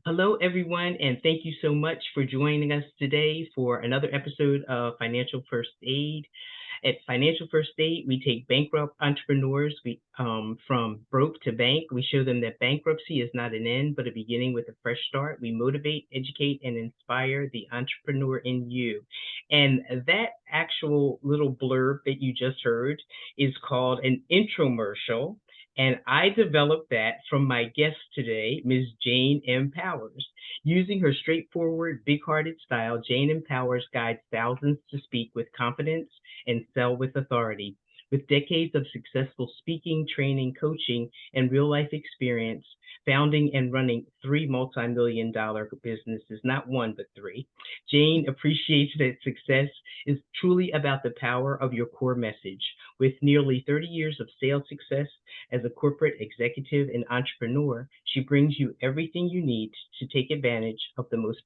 Hello, everyone, and thank you so much for joining us today for another episode of Financial First Aid. At Financial First Aid, we take bankrupt entrepreneurs from broke to bank. We show them that bankruptcy is not an end, but a beginning with a fresh start. We motivate, educate, and inspire the entrepreneur in you. And that actual little blurb that you just heard is called an intromercial. And I developed that from my guest today, Ms. Jane M. Powers. Using her straightforward, big hearted style, Jane M. Powers guides thousands to speak with confidence and sell with authority. With decades of successful speaking, training, coaching, and real life experience, founding and running three multi-million dollar businesses, not one, but three, Jane appreciates that success is truly about the power of your core message. With nearly 30 years of sales success as a corporate executive and entrepreneur, she brings you everything you need to take advantage of the most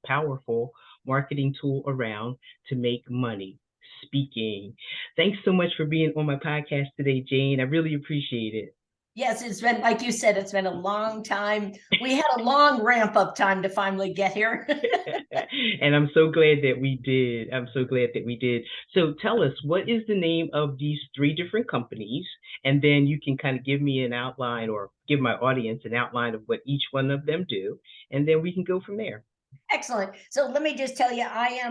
powerful marketing tool around to make money, speaking. Thanks so much for being on my podcast today, Jane. I really appreciate it. Yes, it's been, like you said, it's been a long time. We had a long ramp up time to finally get here. And I'm so glad that we did. I'm so glad that we did. So tell us, what is the name of these three different companies? And then you can kind of give me an outline or give my audience an outline of what each one of them do. And then we can go from there. Excellent. So let me just tell you, I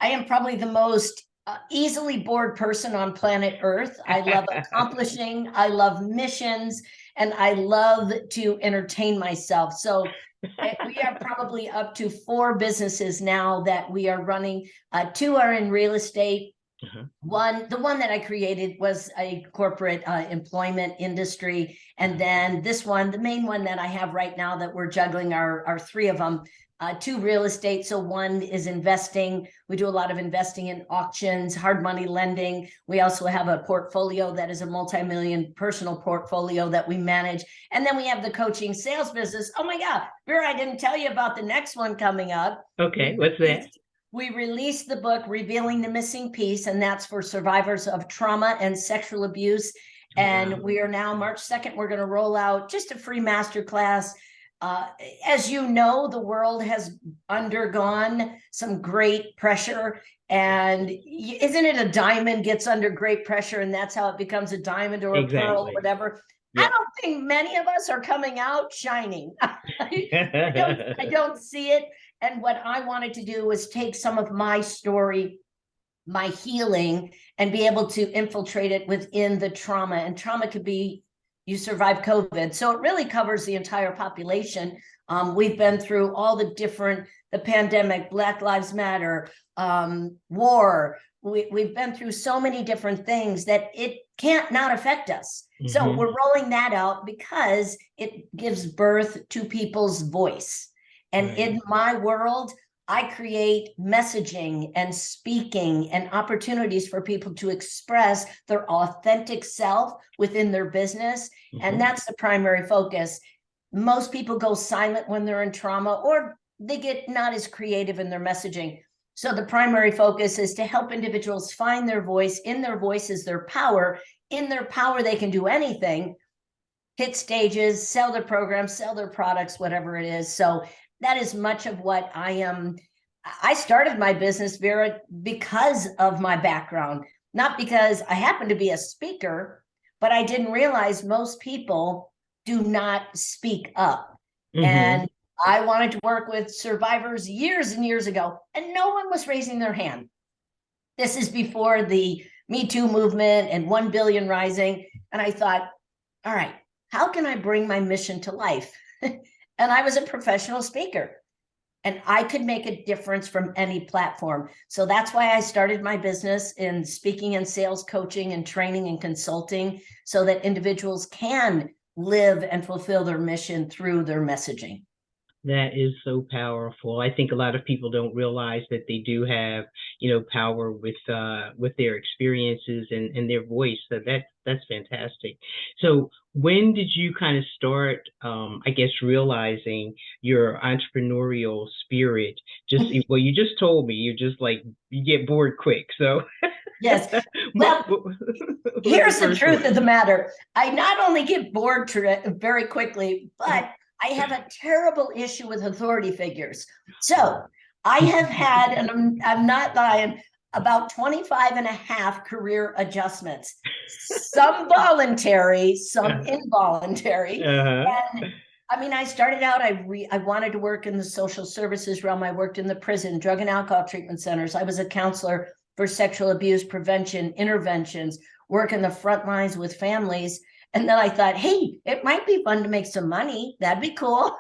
am probably the most easily bored person on planet Earth. I love accomplishing, I love missions, and I love to entertain myself. So we are probably up to 4 businesses now that we are running. 2 are in real estate. The one that I created was a corporate employment industry. And then this one, the main one that I have right now that we're juggling are 3 of them. 2 real estate. So one is investing. We do a lot of investing in auctions, hard money lending. We also have a portfolio that is a multi-million personal portfolio that we manage. And then we have the coaching sales business. Oh my God, Vera, I didn't tell you about the next one coming up. Okay, what's that? We released the book, Revealing the Missing Piece, and that's for survivors of trauma and sexual abuse. And we are now, March 2nd, we're going to roll out just a free masterclass. As you know, the world has undergone some great pressure. And isn't it a diamond gets under great pressure and that's how it becomes a diamond or a pearl or whatever? Yep. I don't think many of us are coming out shining. I don't see it. And what I wanted to do was take some of my story, my healing, and be able to infiltrate it within the trauma. And trauma could be you survive COVID. So it really covers the entire population. We've been through all the pandemic, Black Lives Matter, war. We've been through so many different things that it can't not affect us. Mm-hmm. So we're rolling that out because it gives birth to people's voice. And in my world, I create messaging and speaking and opportunities for people to express their authentic self within their business. Mm-hmm. And that's the primary focus. Most people go silent when they're in trauma, or they get not as creative in their messaging. So the primary focus is to help individuals find their voice. In their voice is their power. In their power, they can do anything, hit stages, sell their programs, sell their products, whatever it is. So that is much of what I am. I started my business, Vera, because of my background, not because I happen to be a speaker, but I didn't realize most people do not speak up. Mm-hmm. And I wanted to work with survivors years and years ago, and no one was raising their hand. This is before the Me Too movement and 1 billion rising. And I thought, all right, how can I bring my mission to life? And I was a professional speaker and I could make a difference from any platform. So that's why I started my business in speaking and sales coaching and training and consulting so that individuals can live and fulfill their mission through their messaging. That is so powerful. I think a lot of people don't realize that they do have, power with their experiences and their voice. So that's fantastic. So when did you kind of start, realizing your entrepreneurial spirit? Well, you just told me you're just like, you get bored quick. So yes. Well, here's the truth of the matter. I not only get bored very quickly, but I have a terrible issue with authority figures. So I have had, and I'm not lying, about 25 and a half career adjustments, some voluntary, some involuntary. And I mean, I started out, I wanted to work in the social services realm. I worked in the prison, drug and alcohol treatment centers. I was a counselor for sexual abuse prevention, interventions, work in the front lines with families. And then I thought, hey, it might be fun to make some money. That'd be cool.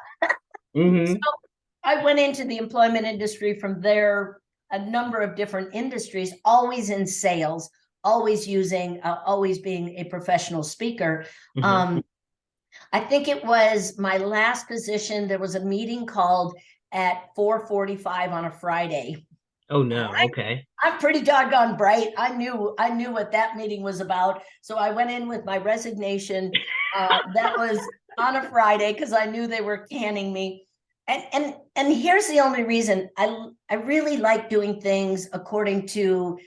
So I went into the employment industry from there, a number of different industries, always in sales, always being a professional speaker. I think it was my last position. There was a meeting called at 4:45 on a Friday. Oh no. Okay. I'm pretty doggone bright. I knew what that meeting was about. So I went in with my resignation. That was on a Friday because I knew they were canning me. And here's the only reason I really like doing things according to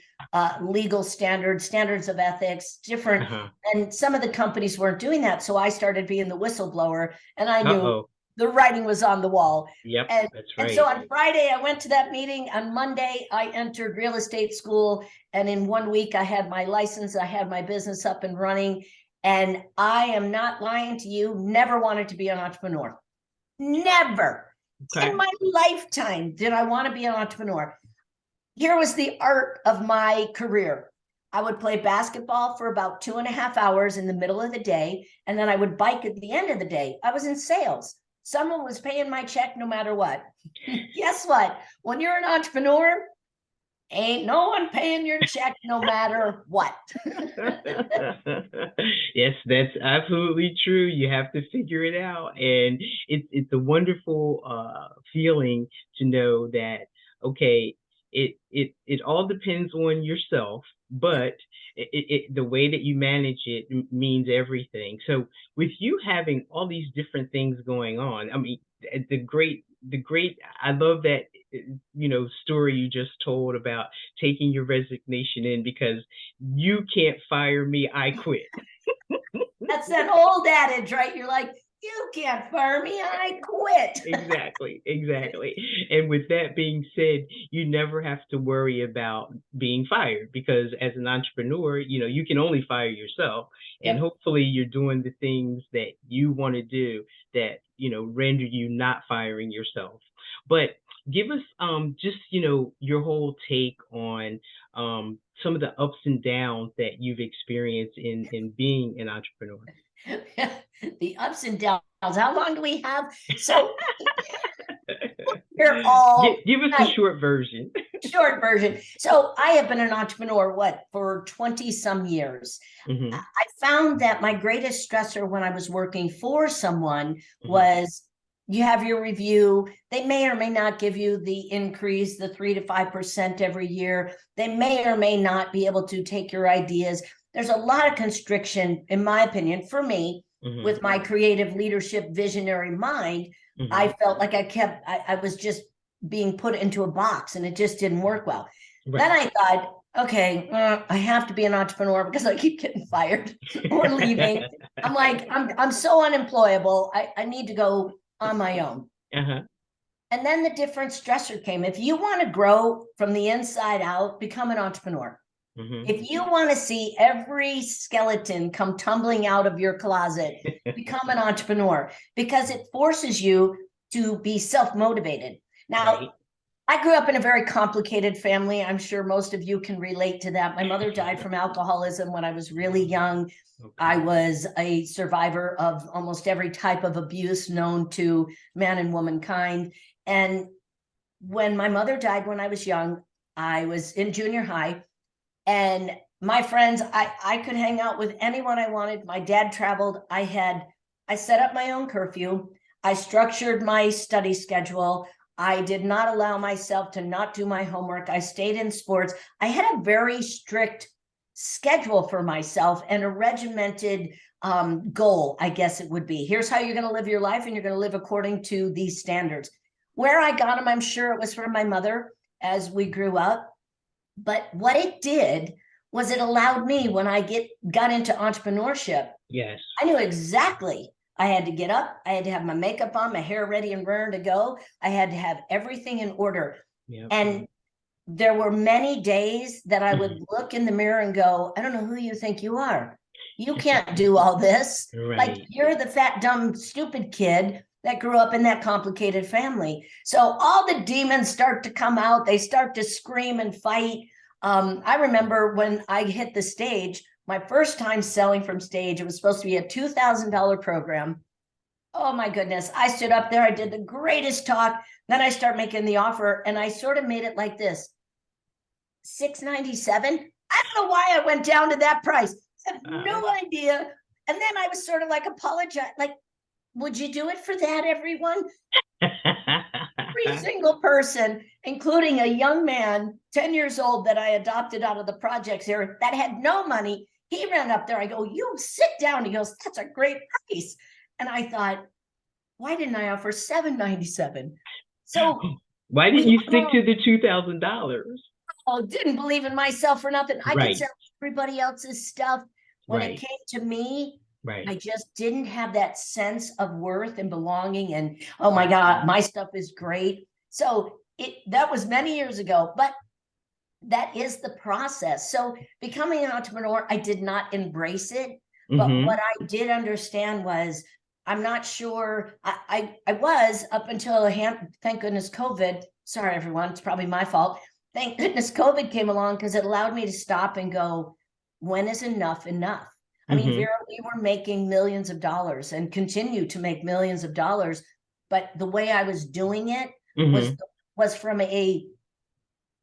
legal standards of ethics, different. And some of the companies weren't doing that. So I started being the whistleblower, and I knew the writing was on the wall. Yep, and, that's right. And so on Friday, I went to that meeting. On Monday, I entered real estate school. And in 1 week, I had my license. I had my business up and running. And I am not lying to you, never wanted to be an entrepreneur. Never. Okay. In my lifetime did I want to be an entrepreneur. Here was the art of my career. I would play basketball for about 2.5 hours in the middle of the day, and then I would bike at the end of the day. I was in sales. Someone was paying my check no matter what. Guess what? When you're an entrepreneur, ain't no one paying your check no matter what. Yes, that's absolutely true. You have to figure it out. And it's a wonderful feeling to know that, okay, it all depends on yourself, but the way that you manage it means everything. So with you having all these different things going on, I mean, the great, I love that, story you just told about taking your resignation in because you can't fire me, I quit. That's that old adage, right? You're like, you can't fire me, I quit. Exactly. And with that being said, you never have to worry about being fired because as an entrepreneur, you can only fire yourself. And hopefully you're doing the things that you want to do that, render you not firing yourself. But give us just, your whole take on some of the ups and downs that you've experienced in being an entrepreneur. The ups and downs. How long do we have? So you're all give us the short version. Short version. So I have been an entrepreneur, for 20 some years. I found that my greatest stressor when I was working for someone was you have your review. They may or may not give you the increase, the 3 to 5% every year. They may or may not be able to take your ideas. There's a lot of constriction, in my opinion, for me, with my creative leadership, visionary mind. I felt like I was just being put into a box and it just didn't work well. Right. Then I thought, okay, I have to be an entrepreneur because I keep getting fired or leaving. I'm like, I'm so unemployable. I need to go on my own. And then the different stressor came. If you want to grow from the inside out, become an entrepreneur. If you want to see every skeleton come tumbling out of your closet, become an entrepreneur because it forces you to be self-motivated. Now, I grew up in a very complicated family. I'm sure most of you can relate to that. My mother died from alcoholism when I was really young. I was a survivor of almost every type of abuse known to man and womankind. And when my mother died when I was young, I was in junior high. And my friends, I could hang out with anyone I wanted. My dad traveled. I set up my own curfew. I structured my study schedule. I did not allow myself to not do my homework. I stayed in sports. I had a very strict schedule for myself and a regimented goal, I guess it would be. Here's how you're going to live your life, and you're going to live according to these standards. Where I got them, I'm sure it was from my mother as we grew up. But what it did was it allowed me, when I got into entrepreneurship, I knew exactly. I had to get up. I had to have my makeup on, my hair ready and raring to go. I had to have everything in order. Yep. And there were many days that I would look in the mirror and go, I don't know who you think you are. You can't do all this. Right. Like, you're the fat, dumb, stupid kid that grew up in that complicated family. So all the demons start to come out. They start to scream and fight. I remember when I hit the stage, my first time selling from stage, it was supposed to be a $2,000 program. Oh my goodness. I stood up there. I did the greatest talk. Then I start making the offer, and I sort of made it like this: $697. I don't know why I went down to that price. I have no idea. And then I was sort of like, apologize. Like, would you do it for that, everyone? Every single person, including a young man, 10 years old, that I adopted out of the projects here that had no money. He ran up there. I go, you sit down. He goes, that's a great price. And I thought, why didn't I offer $797? So why didn't you stick to the $2,000? Oh, didn't believe in myself for nothing. I Right. could sell everybody else's stuff. When Right. it came to me, Right. I just didn't have that sense of worth and belonging. And oh my God, my stuff is great. So that was many years ago, but that is the process. So becoming an entrepreneur, I did not embrace it. But what I did understand was, I'm not sure, I was up until thank goodness COVID. Sorry, everyone, it's probably my fault. Thank goodness COVID came along, because it allowed me to stop and go, when is enough enough? I mean, Vera, we were making millions of dollars and continue to make millions of dollars, but the way I was doing it was from a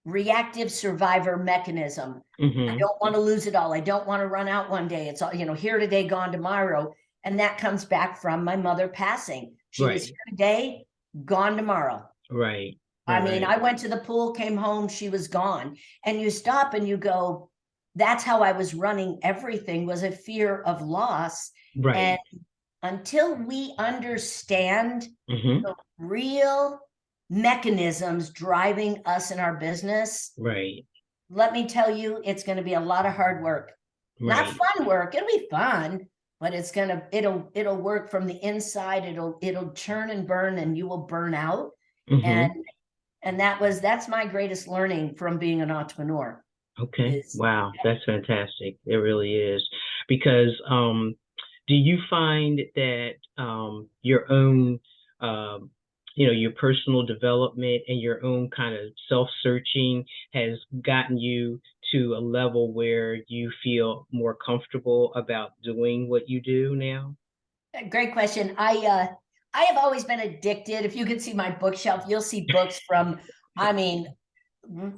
reactive survivor mechanism. I don't want to lose it all. I don't want to run out one day. It's all, here today, gone tomorrow. And that comes back from my mother passing. She was here today, gone tomorrow. Right. I mean, I went to the pool, came home, she was gone. And you stop and you go, that's how I was running everything, was a fear of loss. Right. And until we understand the real mechanisms driving us in our business, right. Let me tell you, it's going to be a lot of hard work. Not fun work. It'll be fun, but it'll work from the inside. It'll churn and burn, and you will burn out. And that's my greatest learning from being an entrepreneur. Okay. Wow. That's fantastic. It really is. Because do you find that your own your personal development and your own kind of self-searching has gotten you to a level where you feel more comfortable about doing what you do now? Great question. I have always been addicted. If you could see my bookshelf, you'll see books from, I mean,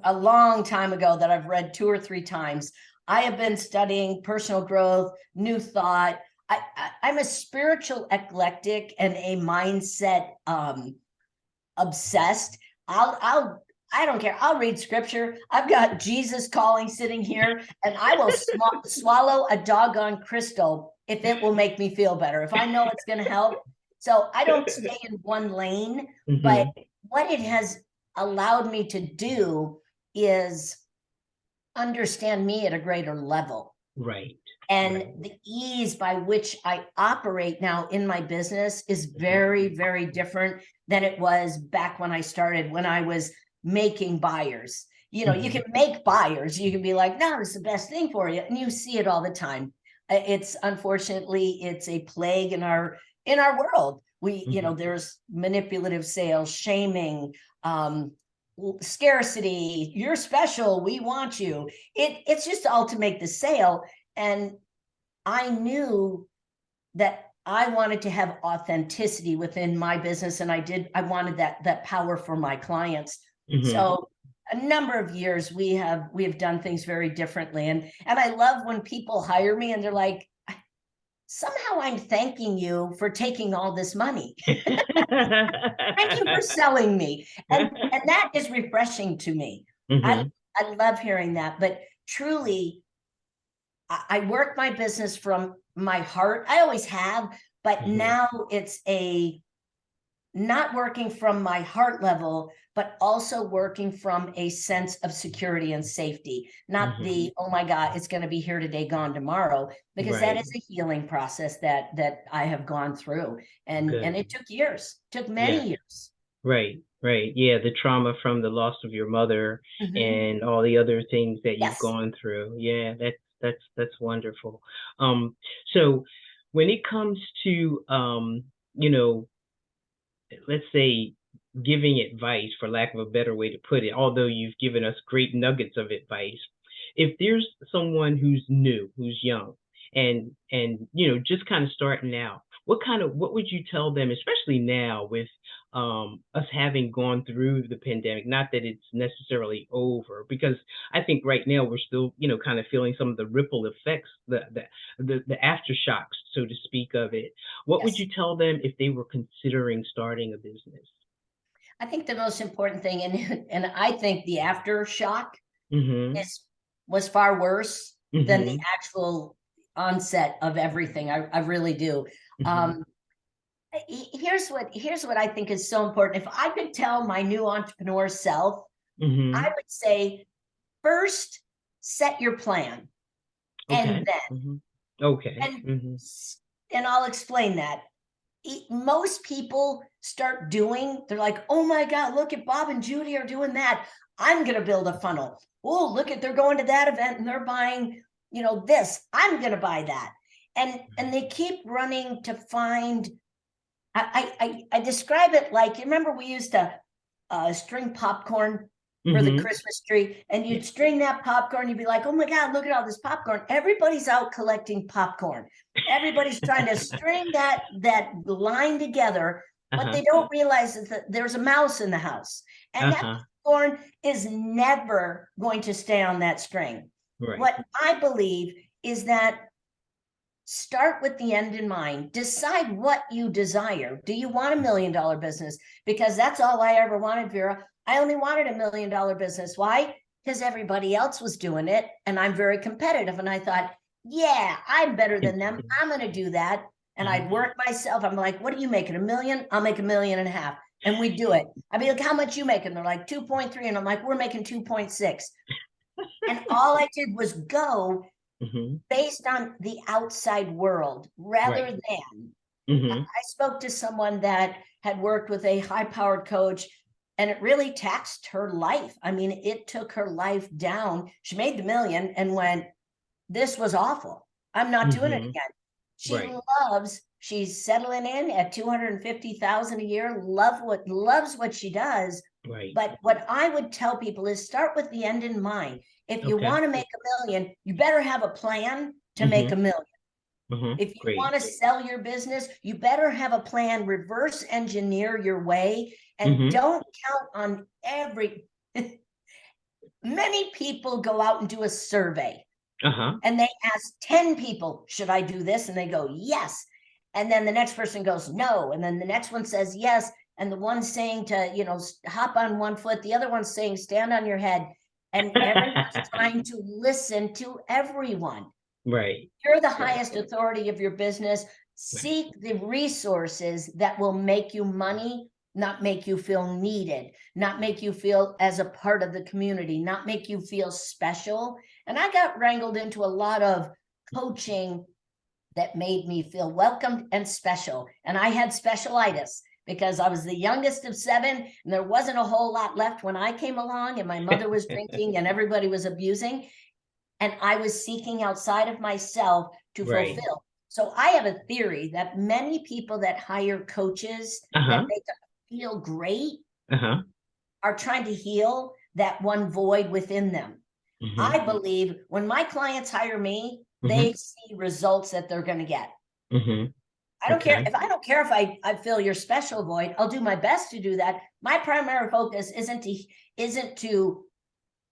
a long time ago that I've read 2 or 3 times. I have been studying personal growth, new thought. I'm a spiritual eclectic and a mindset obsessed. I don't care. I'll read scripture. I've got Jesus calling sitting here, and I will swallow a doggone crystal if it will make me feel better, if I know it's going to help. So I don't stay in one lane, but what it has allowed me to do is understand me at a greater level. Right. And the ease by which I operate now in my business is very, very different than it was back when I started, when I was making buyers. You can make buyers. You can be like, no, it's the best thing for you. And you see it all the time. Unfortunately, it's a plague in our world. There's manipulative sales, shaming, scarcity. You're special. We want you. It's just all to make the sale. And I knew that I wanted to have authenticity within my business. And I wanted that power for my clients. So a number of years we have done things very differently. And I love when people hire me and they're like, somehow I'm thanking you for taking all this money. Thank you for selling me. And that is refreshing to me. I love hearing that. But truly, I work my business from my heart. I always have, but now it's a not working from my heart level, but also working from a sense of security and safety, not the, oh my God, it's going to be here today, gone tomorrow, because that Right. is a healing process that I have gone through. And Good. it took years, took Yes. many years. Right. Right. Yeah. The trauma from the loss of your mother Mhm. and all the other things that you've Yes. gone through. Yeah. That's wonderful. Um, so when it comes to, you know, let's say giving advice, for lack of a better way to put it, although you've given us great nuggets of advice, if there's someone who's new, who's young, and just kind of starting out, what would you tell them, especially now with us having gone through the pandemic? Not that it's necessarily over, because I think right now we're still kind of feeling some of the ripple effects, the aftershocks, so to speak, of it. What would Yes. you tell them if they were considering starting a business? I think the most important thing, and I think the aftershock Mm-hmm. is was far worse than the Mm-hmm. actual onset of everything. I really do. Mm-hmm. Um, here's what I think is so important. If I could tell my new entrepreneur self, I Mm-hmm. would say first set your plan, and Okay. Mm-hmm. Okay. then Mm-hmm. and I'll explain that. Most people start doing, they're like, oh my God, look at Bob and Judy are doing that. I'm going to build a funnel. Oh, look at, they're going to that event and they're buying, this. I'm going to buy that. And they keep running to find, I describe it like, you remember we used to string popcorn for the Mm-hmm. Christmas tree, and you'd string that popcorn, you'd be like, oh my God, look at all this popcorn. Everybody's out collecting popcorn. Everybody's trying to string that line together. What Uh-huh. they don't realize is that there's a mouse in the house, and that Uh-huh. popcorn is never going to stay on that string. Right. What I believe is that start with the end in mind. Decide what you desire. Do you want $1 million business? Because that's all I ever wanted, Vera. I only wanted $1 million business. Why? Because everybody else was doing it, and I'm very competitive. And I thought, yeah, I'm better than them. I'm going to do that. And Uh-huh. I'd work myself. I'm like, what are you making? $1 million? I'll make $1.5 million. And we do it. I'd be like, how much you making? They're like 2.3. And I'm like, we're making 2.6. And all I did was go Mm-hmm. based on the outside world rather Right. than. Mm-hmm. I spoke to someone that had worked with a high powered coach, and it really taxed her life. I mean, it took her life down. She made the million and went, this was awful. I'm not doing it Mm-hmm. again. She Right. she's settling in at 250,000 a year, loves what she does. Right. But what I would tell people is start with the end in mind. If you Okay. want to make $1 million, you better have a plan to make Mm-hmm. $1 million. Mm-hmm. If you Great. want to sell your business, you better have a plan, reverse engineer your way, and Mm-hmm. don't count on every. Many people go out and do a survey Uh-huh. and they ask 10 people, should I do this? And they go, yes. And then the next person goes, no. And then the next one says, yes. And the one saying to, hop on one foot, the other one's saying, stand on your head. And everyone's trying to listen to everyone. Right. You're the Right. highest authority of your business. Right. Seek the resources that will make you money, not make you feel needed, not make you feel as a part of the community, not make you feel special. And I got wrangled into a lot of coaching that made me feel welcomed and special. And I had specialitis because I was the youngest of 7, and there wasn't a whole lot left when I came along, and my mother was drinking and everybody was abusing. And I was seeking outside of myself to Right. fulfill. So I have a theory that many people that hire coaches Uh-huh. that make them feel great Uh-huh. are trying to heal that one void within them. Mm-hmm. I believe when my clients hire me, Mm-hmm. they see results that they're going to get. Mm-hmm. Okay. I don't care if I fill your special void. I'll do my best to do that. My primary focus isn't to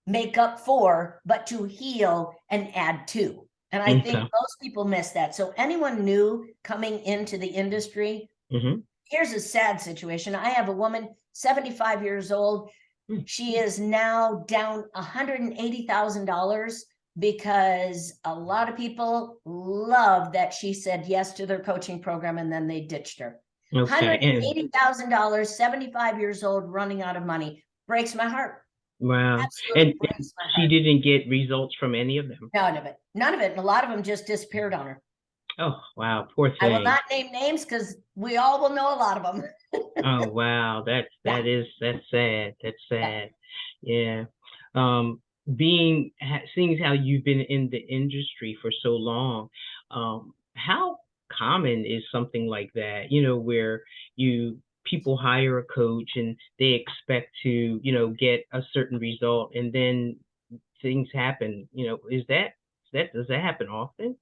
make up for, but to heal and add to. And I think Okay. most people miss that. So anyone new coming into the industry, Mm-hmm. here's a sad situation. I have a woman, 75 years old. She is now down $180,000 because a lot of people love that she said yes to their coaching program and then they ditched her. Okay. And $180,000, 75 years old, running out of money. Breaks my heart. wow. Absolutely And breaks my she heart. didn't get results from any of them. None of it. None of it. And a lot of them just disappeared on her. Oh, wow. Poor I will thing. not name names because we all will know a lot of them. Oh, wow. Yeah. That's sad. That's Yeah. sad. Yeah. Um, seeing how you've been in the industry for so long, how common is something like that, where people hire a coach and they expect to, get a certain result and then things happen, does that happen often?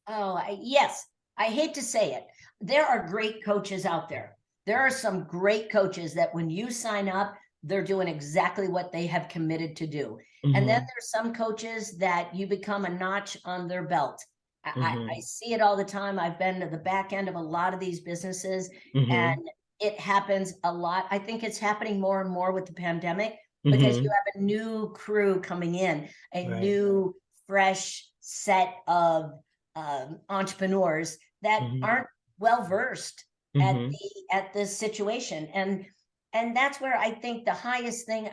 Oh, yes. I hate to say it. There are great coaches out there. There are some great coaches that when you sign up, they're doing exactly what they have committed to do. And then Mm-hmm. there's some coaches that you become a notch on their belt. I Mm-hmm. see it all the time. I've been to the back end of a lot of these businesses, Mm-hmm. and it happens a lot. I think it's happening more and more with the pandemic because you Mm-hmm. have a new crew coming in, a Right. new, fresh set of entrepreneurs that Mm-hmm. aren't well versed at Mm-hmm. the situation, and that's where I think the highest thing,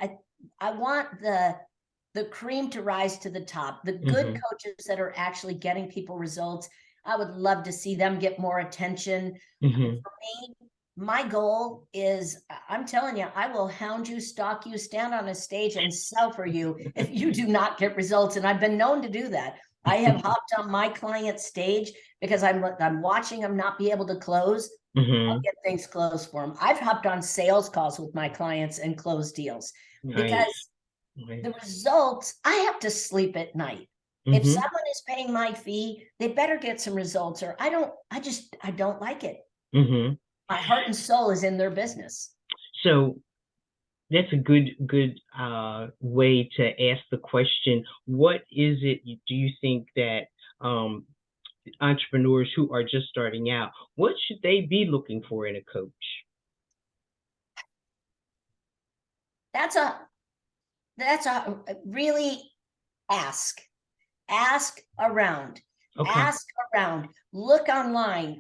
I want the cream to rise to the top, the good Mm-hmm. coaches that are actually getting people results. I would love to see them get more attention. For Mm-hmm. me, my goal is, I'm telling you, I will hound you, stalk you, stand on a stage and sell for you if you do not get results. And I've been known to do that. I have hopped on my client's stage because I'm watching them not be able to close. I'll Mm-hmm. get things closed for them. I've hopped on sales calls with my clients and closed deals Nice. because Nice. the results, I have to sleep at night. If Mm-hmm. someone is paying my fee, they better get some results, or I don't like it. Mm-hmm. My heart and soul is in their business. So that's a good way to ask the question, what is it do you think that um entrepreneurs who are just starting out, what should they be looking for in a coach? That's a that's a really ask. Ask around. Okay. Ask around. Look online.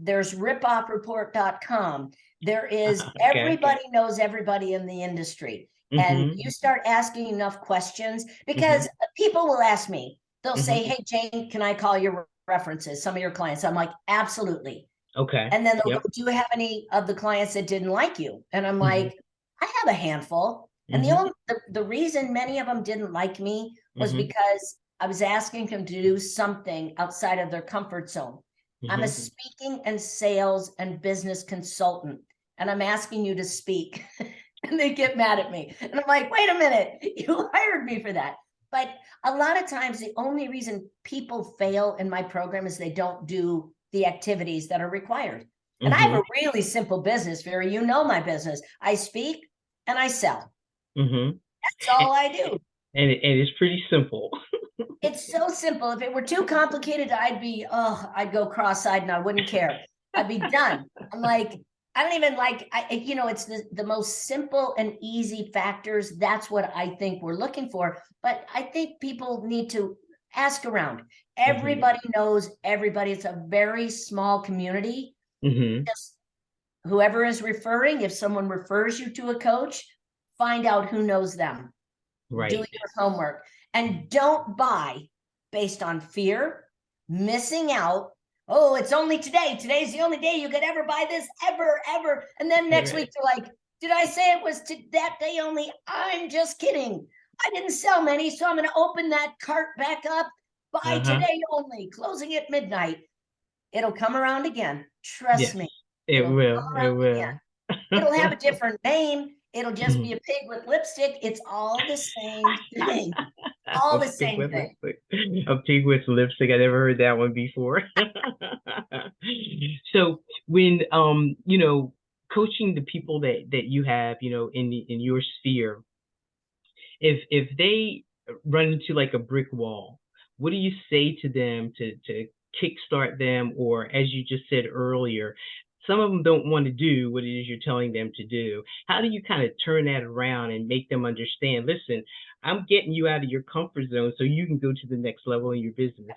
There's ripoffreport.com. There is, Okay. everybody knows everybody in the industry. And Mm-hmm. you start asking enough questions because Mm-hmm. people will ask me, they'll Mm-hmm. say, "Hey, Jane, can I call your references, some of your clients?" I'm like, "Absolutely." Okay. And then they'll go, Yep. "Do you have any of the clients that didn't like you?" And I'm Mm-hmm. like, "I have a handful." And Mm-hmm. the reason many of them didn't like me was Mm-hmm. because I was asking them to do something outside of their comfort zone. I'm a Mm-hmm. speaking and sales and business consultant, and I'm asking you to speak. And they get mad at me. And I'm like, "Wait a minute, you hired me for that." But a lot of times, the only reason people fail in my program is they don't do the activities that are required. And I have Mm-hmm. a really simple business, Vera. You know my business. I speak and I sell. Mm-hmm. That's all I do. And it's pretty simple. It's so simple. If it were too complicated, I'd go cross-eyed and I wouldn't care. I'd be done. I'm like, I don't even like, it's the most simple and easy factors. That's what I think we're looking for. But I think people need to ask around. Mm-hmm. Everybody knows everybody. It's a very small community. Mm-hmm. Just whoever is referring, if someone refers you to a coach, find out who knows them. Do Right. your homework, and don't buy based on fear, missing out. "Oh, it's only today. Today's the only day you could ever buy this, ever, ever." And then next Right. week, they're like, "Did I say it was to that day only?" I'm just kidding. I didn't sell many, so I'm going to open that cart back up. Buy Uh-huh. today only, closing at midnight. It'll come around again. Trust Yes, me. it It'll will. come It around again. will. It'll have a different name. It'll just be Mhm. a pig with lipstick. It's all the same thing. All A the pig same with thing. lipstick. A pig with lipstick. I never heard that one before. So when coaching the people that you have, in your sphere, if they run into like a brick wall, what do you say to them to kickstart them? Or as you just said earlier, some of them don't want to do what it is you're telling them to do. How do you kind of turn that around and make them understand, listen, I'm getting you out of your comfort zone so you can go to the next level in your business?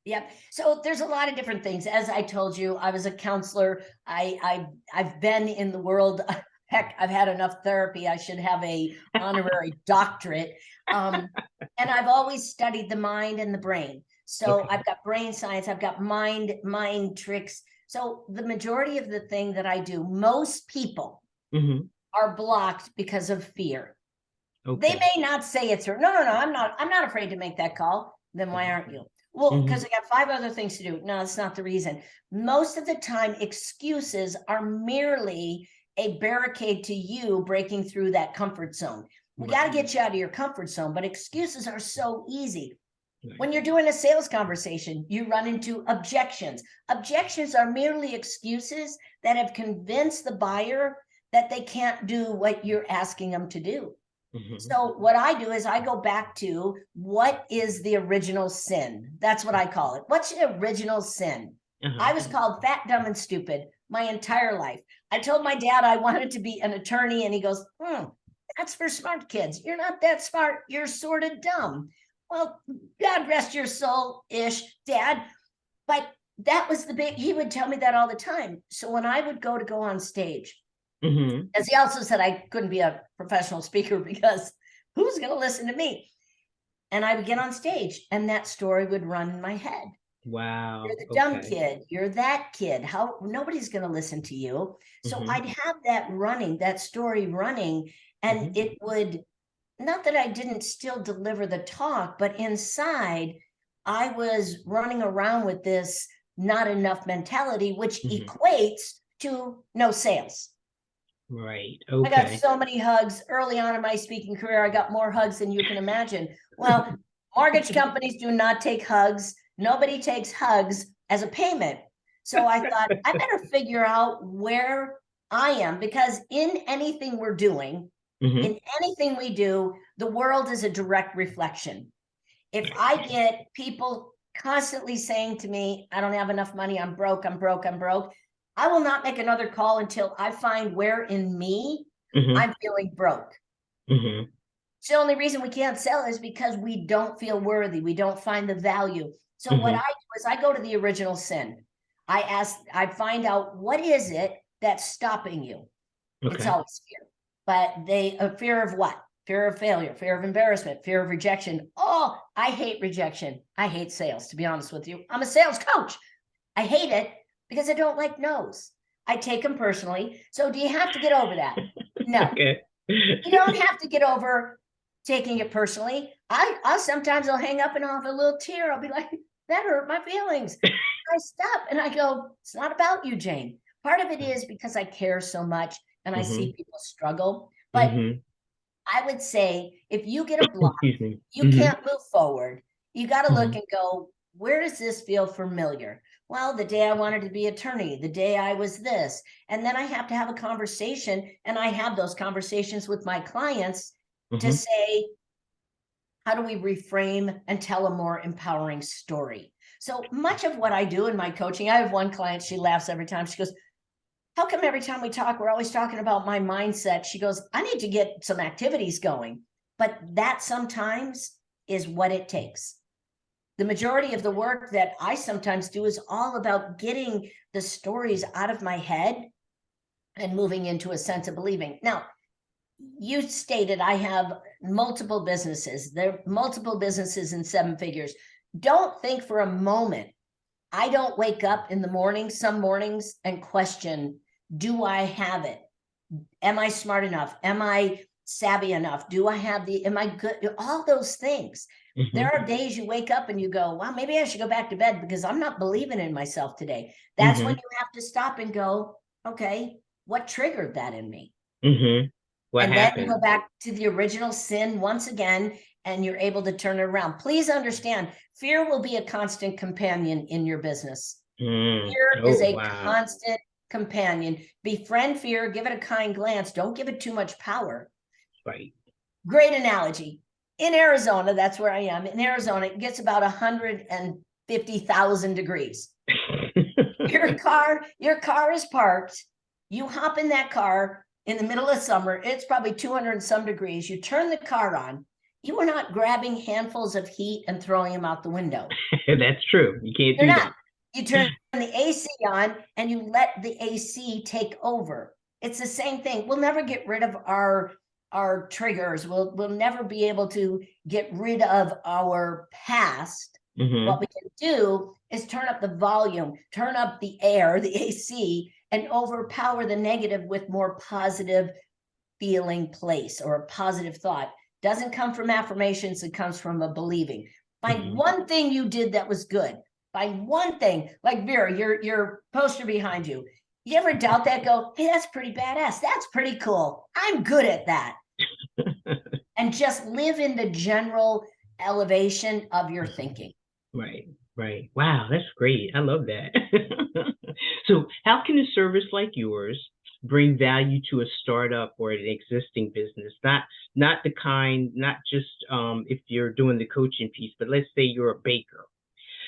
Yep. So there's a lot of different things. As I told you, I was a counselor. I've been in the world. Heck, I've had enough therapy. I should have a honorary doctorate. And I've always studied the mind and the brain. So Okay. I've got brain science. I've got mind tricks. So the majority of the thing that I do, most people Mm-hmm. are blocked because of fear. They Okay. may not say it's her. No, no, no. I'm not afraid to make that call. Then why aren't you? Well, Mm-hmm. because I got 5 other things to do. No, that's not the reason. Most of the time, excuses are merely a barricade to you breaking through that comfort zone. We got to Right. get you out of your comfort zone, but excuses are so easy. Right. When you're doing a sales conversation, you run into objections. Objections are merely excuses that have convinced the buyer that they can't do what you're asking them to do. Mm-hmm. So what I do is I go back to what is the original sin? That's what I call it. What's the original sin? Uh-huh. I was called fat, dumb, and stupid my entire life. I told my dad I wanted to be an attorney, and he goes, that's for smart kids. You're not that smart. You're sort of dumb. Well, God rest your soul ish, Dad. But that was the big, he would tell me that all the time. So when I would go on stage, Mm-hmm. as he also said, I couldn't be a professional speaker because who's going to listen to me? And I would get on stage and that story would run in my head. You're Wow. the dumb Okay. kid. You're that kid. How nobody's going to listen to you. So Mm-hmm. I'd have that running, that story running, and Mm-hmm. it would, not that I didn't still deliver the talk, but inside I was running around with this not enough mentality, which Mm-hmm. equates to no sales. Right. I got Okay. so many hugs early on in my speaking career. I got more hugs than you can imagine. Well, mortgage companies do not take hugs. Nobody takes hugs as a payment. So I thought I better figure out where I am, because in anything we're doing, Mm-hmm. in anything we do, the world is a direct reflection. If I get people constantly saying to me, I don't have enough money, I'm broke, I'm broke, I'm broke, I will not make another call until I find where in me Mm-hmm. I'm feeling broke. Mm-hmm. It's the only reason we can't sell is because we don't feel worthy. We don't find the value. So what I Mm-hmm. do is I go to the original sin. I find out what is it that's stopping you. It's Okay. always fear, but a fear of what? Fear of failure, fear of embarrassment, fear of rejection. Oh, I hate rejection. I hate sales, to be honest with you. I'm a sales coach. I hate it because I don't like no's. I take them personally. So do you have to get over that? No, Okay. you don't have to get over taking it personally. I'll sometimes I'll hang up and I'll have a little tear. I'll be like, that hurt my feelings. I stop and I go, it's not about you, Jane. Part of it is because I care so much and I Mm-hmm. see people struggle. But Mm-hmm. I would say if you get a block, Excuse me. you Mm-hmm. can't move forward. You got to look Mm-hmm. and go, where does this feel familiar? Well, the day I wanted to be attorney, the day I was this. And then I have to have a conversation, and I have those conversations with my clients to Mm-hmm. say, how do we reframe and tell a more empowering story? So much of what I do in my coaching, I have one client, she laughs every time. She goes, how come every time we talk, we're always talking about my mindset? She goes, I need to get some activities going. But that sometimes is what it takes. The majority of the work that I sometimes do is all about getting the stories out of my head and moving into a sense of believing. Now, you stated I have multiple businesses. There are multiple businesses in 7 figures. Don't think for a moment I don't wake up in the morning, some mornings, and question, do I have it? Am I smart enough? Am I savvy enough? Am I good? All those things. Mm-hmm. There are days you wake up and you go, well, maybe I should go back to bed because I'm not believing in myself today. That's when Mm-hmm. you have to stop and go, okay, what triggered that in me? Mm-hmm. What And then you happened? go back to the original sin once again, and you're able to turn it around. Please understand, fear will be a constant companion in your business. Mm. Fear is Oh, a wow. constant companion. Befriend fear, give it a kind glance. Don't give it too much power. Right. Great analogy. In Arizona, that's where I am. In Arizona, it gets about 150,000 degrees. Your car is parked. You hop in that car in the middle of summer. It's probably 200 and some degrees. You turn the car on. you are not grabbing handfuls of heat and throwing them out the window. That's true. You can't You're do not. that. You turn the AC on and you let the AC take over. It's the same thing. We'll never get rid of our triggers. We'll never be able to get rid of our past. What we can do is turn up the volume, turn up the air, the AC, and overpower the negative with more positive feeling place or a positive thought. Doesn't come from affirmations, it comes from a believing. Find one thing you did that was good. Find one thing, like Vera, your poster behind you. You ever doubt that? Go, hey, that's pretty badass. That's pretty cool. I'm good at that. And just live in the general elevation of your thinking. Right, right. Wow, that's great. I love that. So, how can a service like yours bring value to a startup or an existing business? Not the kind, not just if you're doing the coaching piece, but let's say you're a baker.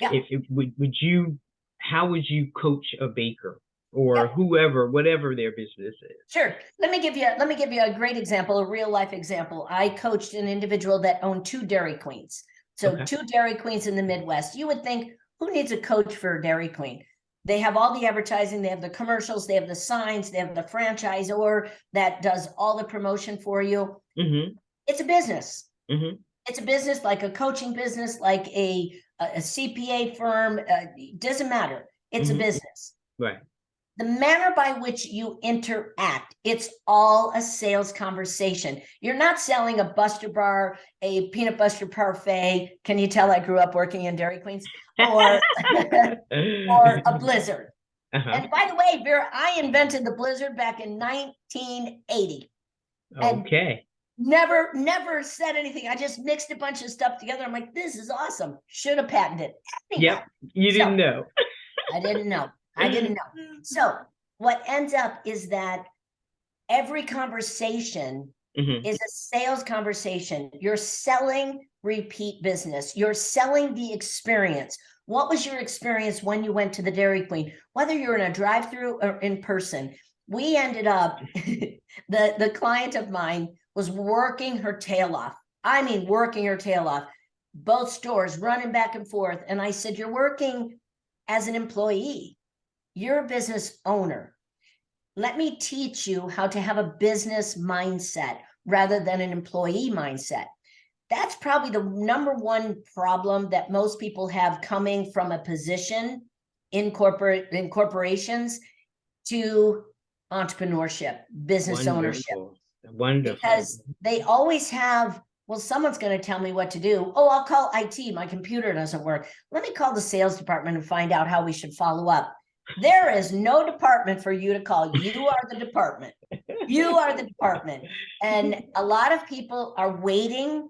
Yeah. If would you, how would you coach a baker or whoever, whatever their business is? Sure. Let me give you a great example, a real life example. I coached an individual that owned 2 Dairy Queens. So 2 Dairy Queens in the Midwest. You would think, who needs a coach for a Dairy Queen? They have all the advertising, they have the commercials, they have the signs, they have the franchisor that does all the promotion for you. It's a business. It's a business like a coaching business, like a CPA firm. Doesn't matter. It's a business. Right. The manner by which you interact, it's all a sales conversation. You're not selling a Buster Bar, a peanut butter parfait. Can you tell I grew up working in Dairy Queens? Or a Blizzard. And by the way, Vera, I invented the Blizzard back in 1980. Okay. Never said anything. I just mixed a bunch of stuff together. I'm like, this is awesome. Should have patented it. Yep. You didn't know. I didn't know. So what ends up is that every conversation is a sales conversation. You're selling repeat business. You're selling the experience. What was your experience when you went to the Dairy Queen? Whether you're in a drive-through or in person, we ended up, the client of mine was working her tail off. I mean, working her tail off. Both stores running back and forth. And I said, you're working as an employee. You're a business owner. Let me teach you how to have a business mindset rather than an employee mindset. That's probably the number one problem that most people have coming from a position in corporations to entrepreneurship, business ownership. Wonderful. Because they always have, well, someone's going to tell me what to do. Oh, I'll call IT. My computer doesn't work. Let me call the sales department and find out how we should follow up. There is no department for you to call. You are the department. You are the department. And a lot of people are waiting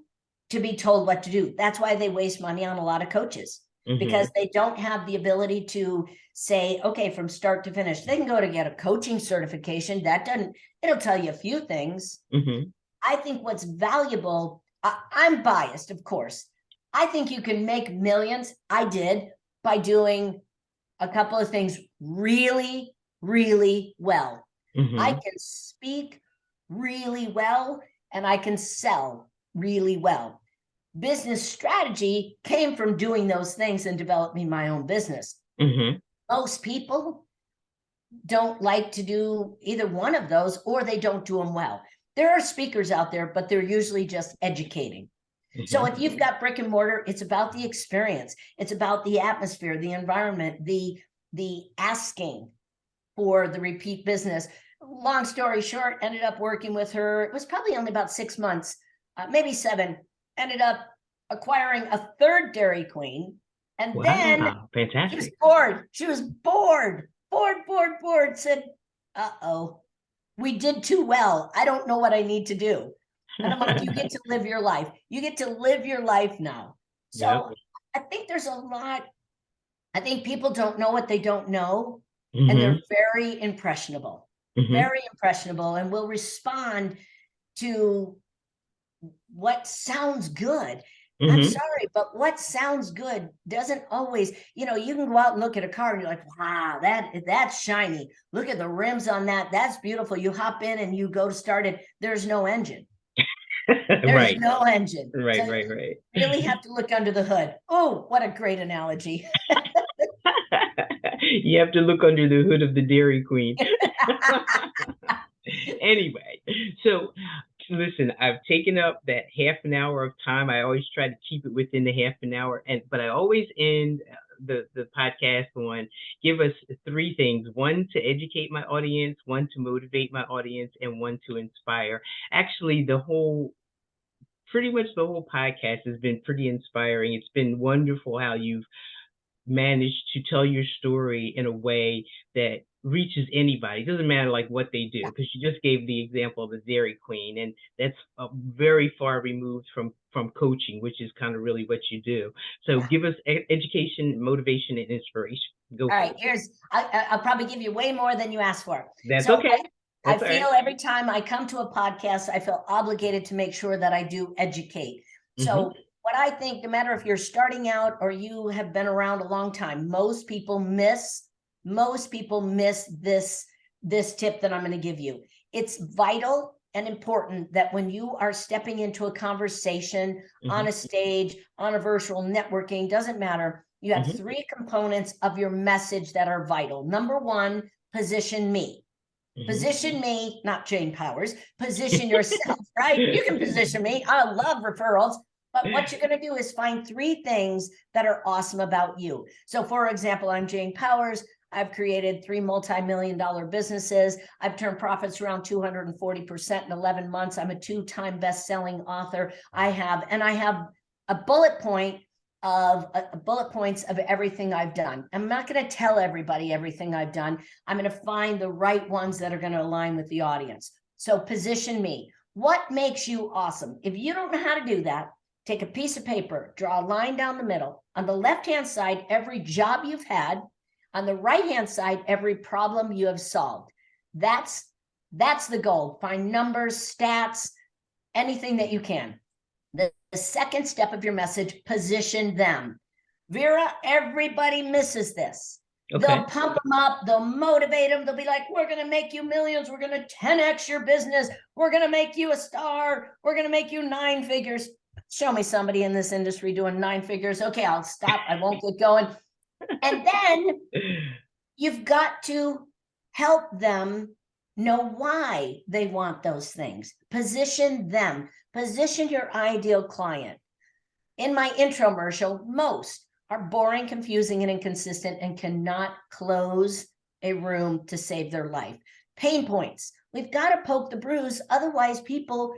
to be told what to do. That's why they waste money on a lot of coaches, because they don't have the ability to say, okay, from start to finish. They can go to get a coaching certification. It'll tell you a few things. I think what's valuable, I'm biased, of course. I think you can make millions. I did by doing a couple of things really, really well. I can speak really well and I can sell really well. Business strategy came from doing those things and developing my own business. Most people don't like to do either one of those, or they don't do them well. There are speakers out there, but they're usually just educating. So if you've got brick and mortar, it's about the experience. It's about the atmosphere, the environment, the asking for the repeat business. Long story short, ended up working with her. It was probably only about 6 months, maybe 7. Ended up acquiring a 3rd Dairy Queen. And then fantastic. She was bored. She was bored. Said, uh-oh, we did too well. I don't know what I need to do. And I'm like, you get to live your life. You get to live your life now. So I think there's a lot. I think people don't know what they don't know. And they're very impressionable, very impressionable, and will respond to what sounds good. I'm sorry, but what sounds good doesn't always, you can go out and look at a car and you're like, wow, that's shiny. Look at the rims on that. That's beautiful. You hop in and you go to start it. There's no engine. There's Right, no engine. right, So right, right. you really have to look under the hood. Oh, what a great analogy. You have to look under the hood of the Dairy Queen. Anyway, so listen, I've taken up that half an hour of time. I always try to keep it within the half an hour, and but I always end the podcast on give us three things: one to educate my audience, one to motivate my audience, and one to inspire. Actually, pretty much the whole podcast has been pretty inspiring. It's been wonderful how you've managed to tell your story in a way that reaches anybody. It doesn't matter like what they do, because you just gave the example of the Dairy Queen, and that's very far removed from coaching, which is kind of really what you do. So give us education, motivation, and inspiration. Go All for right, it. I'll probably give you way more than you asked for. That's So okay. I That's all feel right. every time I come to a podcast, I feel obligated to make sure that I do educate. Mm-hmm. So what I think, no matter if you're starting out or you have been around a long time, most people miss this tip that I'm going to give you. It's vital and important that when you are stepping into a conversation on a stage, on a virtual networking, doesn't matter. You have three components of your message that are vital. Number one, position me. Position me, not Jane Powers, position yourself, right? You can position me. I love referrals. But what you're going to do is find three things that are awesome about you. So, for example, I'm Jane Powers. I've created 3 multi-million-dollar businesses. I've turned profits around 240% in 11 months. I'm a 2-time best-selling author. I have a bullet points of everything I've done. I'm not going to tell everybody everything I've done. I'm going to find the right ones that are going to align with the audience. So position me. What makes you awesome? If you don't know how to do that, take a piece of paper, draw a line down the middle. On the left-hand side, every job you've had. On the right-hand side, every problem you have solved. That's the goal. Find numbers, stats, anything that you can. The second step of your message, position them. Vera, everybody misses this. Okay. They'll pump them up, they'll motivate them, they'll be like, we're going to make you millions, we're going to 10x your business, we're going to make you a star, we're going to make you 9 figures. Show me somebody in this industry doing 9 figures. Okay, I'll stop, I won't get going. And then you've got to help them know why they want those things. Position them. Position your ideal client. In my intromercial, most are boring, confusing, and inconsistent and cannot close a room to save their life. Pain points. We've got to poke the bruise. Otherwise, people,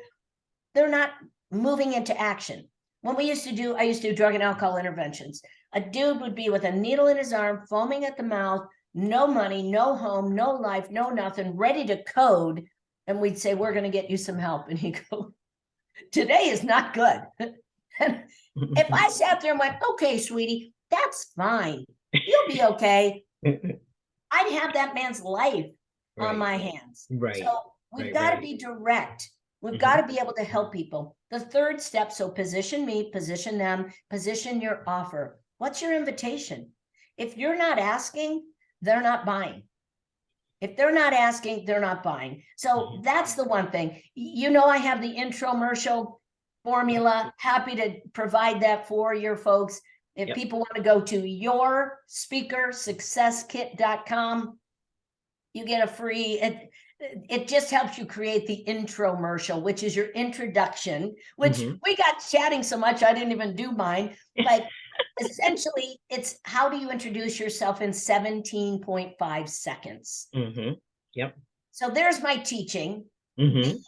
they're not moving into action. When I used to do drug and alcohol interventions. A dude would be with a needle in his arm, foaming at the mouth, no money, no home, no life, no nothing, ready to code. And we'd say, we're going to get you some help. And he'd go, today is not good. And if I sat there and went, okay, sweetie, that's fine. You'll be okay. I'd have that man's life on my hands. Right. So we've got to be direct. We've got to be able to help people. The third step, so position me, position them, position your offer. What's your invitation? If you're not asking, they're not buying. If they're not asking, they're not buying. So that's the one thing. You know, I have the intromercial formula. Happy to provide that for your folks. If people want to go to yourspeakersuccesskit.com, you get a free, it just helps you create the intromercial, which is your introduction, which we got chatting so much, I didn't even do mine. But essentially, it's how do you introduce yourself in 17.5 seconds? Yep. So there's my teaching. The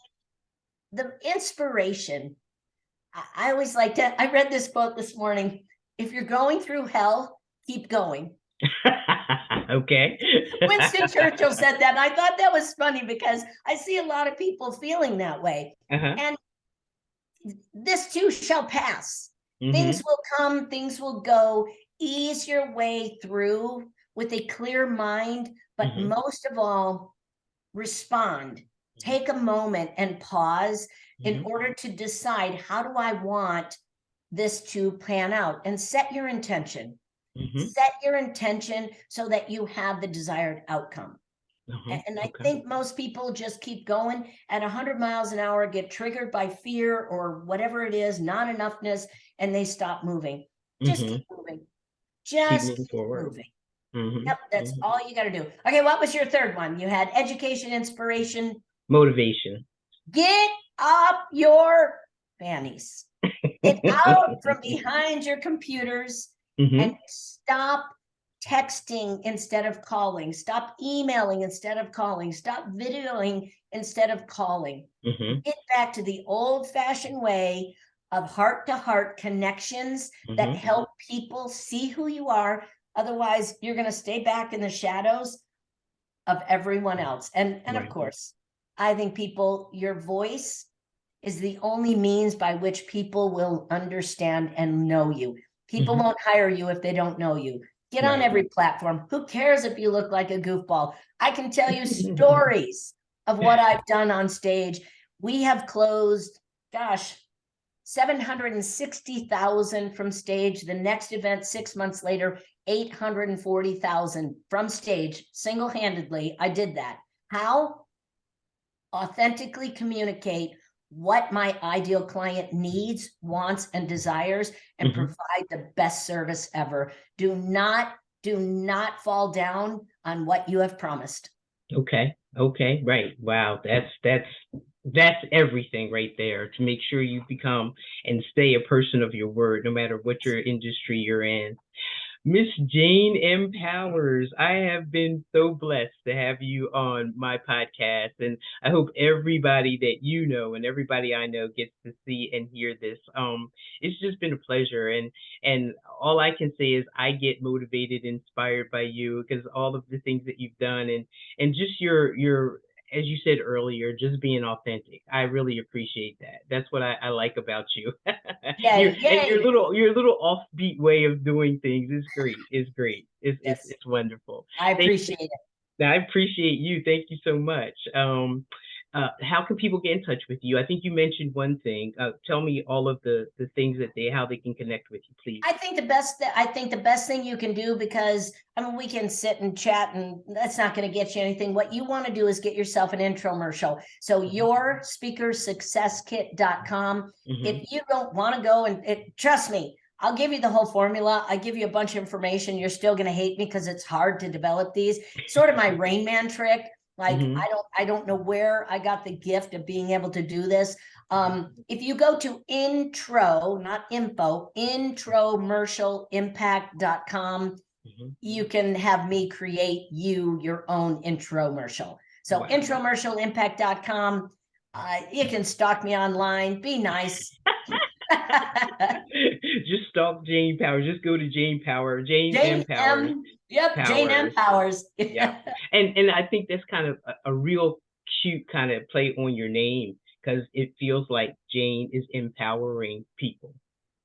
inspiration. I always like to, I read this quote this morning. If you're going through hell, keep going. Okay. Winston Churchill said that. And I thought that was funny because I see a lot of people feeling that way. And this too shall pass. Things will come, things will go. Ease your way through with a clear mind, but most of all, respond. Take a moment and pause in order to decide, how do I want this to pan out? And set your intention. Set your intention so that you have the desired outcome. And I Okay. think most people just keep going at 100 miles an hour, get triggered by fear or whatever it is, not enoughness, and they stop moving. Just keep moving. Keep Just moving keep forward. moving. Yep, that's all you got to do. Okay, what was your third one? You had education, inspiration. Motivation. Get up your fannies. Get out from behind your computers and stop texting instead of calling. Stop emailing instead of calling. Stop videoing instead of calling. Get back to the old-fashioned way of heart-to-heart connections that help people see who you are. Otherwise, you're going to stay back in the shadows of everyone else. And of course, I think people, your voice is the only means by which people will understand and know you. People won't hire you if they don't know you. Get on every platform. Who cares if you look like a goofball? I can tell you stories of what I've done on stage. We have closed, gosh, 760,000 from stage. The next event 6 months later, 840,000 from stage, single-handedly. I did that. How? Authentically communicate what my ideal client needs, wants, and desires, and provide the best service ever. Do not fall down on what you have promised. Okay. Right. Wow. That's everything right there, to make sure you become and stay a person of your word, no matter what your industry you're in. Miss Jane M. Powers, I have been so blessed to have you on my podcast, and I hope everybody that you know and everybody I know gets to see and hear this. It's just been a pleasure, and all I can say is I get motivated, inspired by you, because all of the things that you've done, and just your, as you said earlier, just being authentic. I really appreciate that. That's what I like about you. And your little offbeat way of doing things is great. Is great. It's wonderful. I Thank appreciate it. I appreciate you. Thank you so much. How can people get in touch with you? I think you mentioned one thing. Tell me all of the things that how they can connect with you, please. I think the best thing you can do, because I mean, we can sit and chat and that's not going to get you anything. What you want to do is get yourself an infomercial. So yourspeakersuccesskit.com. If you don't want to go trust me, I'll give you the whole formula. I give you a bunch of information. You're still going to hate me because it's hard to develop these. Sort of my Rain Man trick. Like I don't know where I got the gift of being able to do this. If you go to intro, not info, intromercialimpact.com, you can have me create your own intromercial. So intromercialimpact.com, you can stalk me online. Be nice. Just stalk Jane Powers. Just go to Jane Powers. Jane M. Powers. Powers. Jane M. Powers. Yeah. And I think that's kind of a real cute kind of play on your name, because it feels like Jane is empowering people.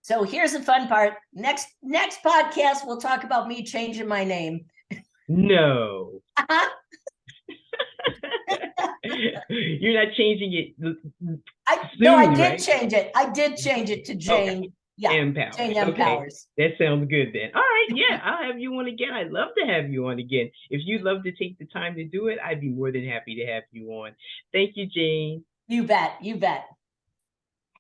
So here's the fun part. Next podcast, we'll talk about me changing my name. No. You're not changing it soon, I did change it. I did change it to Jane. Okay. Yeah, M. Powers. Jane M. Powers. That sounds good then. All right, yeah, I'll have you on again. I'd love to have you on again. If you'd love to take the time to do it, I'd be more than happy to have you on. Thank you, Jane. You bet. You bet.